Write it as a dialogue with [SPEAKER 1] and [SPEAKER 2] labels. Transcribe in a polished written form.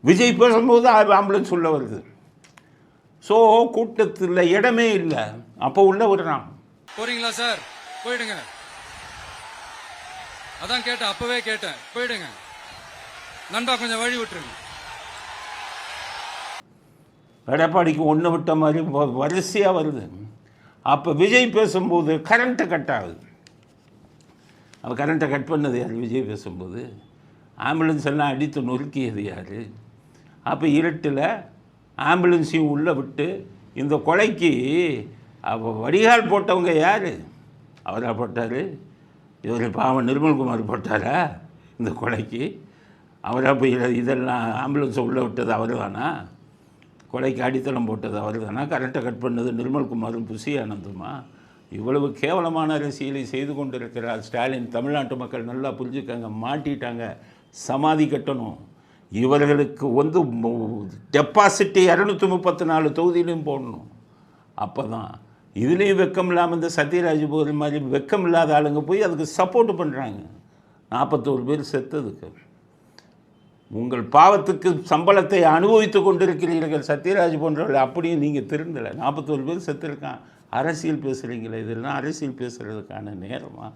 [SPEAKER 1] விஜய் பேசும்போது ஆம்புலன்ஸ் உள்ள வருது. ஸோ கூட்டத்தில் இடமே இல்லை, அப்போ உள்ள விடுறான்.
[SPEAKER 2] போறீங்களா சார்? போயிடுங்க. அதான் கேட்டேன், அப்பவே கேட்டேன், போயிடுங்க நண்பா, கொஞ்சம் வழி விட்டுருங்க.
[SPEAKER 1] எடப்பாடிக்கு ஒன்று விட்ட மாதிரி வரிசையாக வருது. அப்போ விஜய் பேசும்போது கரண்ட்டை கட் ஆகுது. அவள் கரண்ட்டை கட் பண்ணது யார்? விஜய் பேசும்போது. ஆம்புலன்ஸ் எல்லாம் அடித்து நொறுக்கியது யார்? அப்போ இருட்டில் ஆம்புலன்ஸையும் உள்ளே விட்டு இந்த கொலைக்கு வடிகால் போட்டவங்க யார்? அவராக போட்டார்? இவர் பாவம் நிர்மல்குமார் போட்டாரா இந்த கொலைக்கு? அவராக போய் இதெல்லாம் ஆம்புலன்ஸை உள்ளே விட்டது அவர் தானா? கொலைக்கு அடித்தளம் போட்டது அவர் தானா? கரண்ட்டை கட் பண்ணது நிர்மல்குமாரும் புசி ஆனந்துமா? இவ்வளவு கேவலமான அரசியலை செய்து கொண்டிருக்கிறார் ஸ்டாலின். தமிழ்நாட்டு மக்கள் நல்லா புரிஞ்சுக்காங்க, மாட்டிட்டாங்க. சமாதி கட்டணும். இவர்களுக்கு டெபாசிட்டி 234 தொகுதியிலையும் போடணும். அப்போ தான் இதுலேயும் வெக்கம் இல்லாமல் இந்த சத்யராஜ் போகிற மாதிரி வெக்கம் இல்லாத ஆளுங்க போய் அதுக்கு சப்போர்ட் பண்ணுறாங்க. 41 பேர் செத்ததுக்கு. உங்கள் பாவத்துக்கு சம்பளத்தை அனுபவித்து கொண்டிருக்கிறீர்கள் சத்யராஜ் போன்றவர்கள். அப்படியும் நீங்கள் திருந்தலை. 41 பேர் செத்துருக்கான். அரசியல் பேசுகிறீங்களே, இதெல்லாம் அரசியல் பேசுகிறதுக்கான நேரமாக?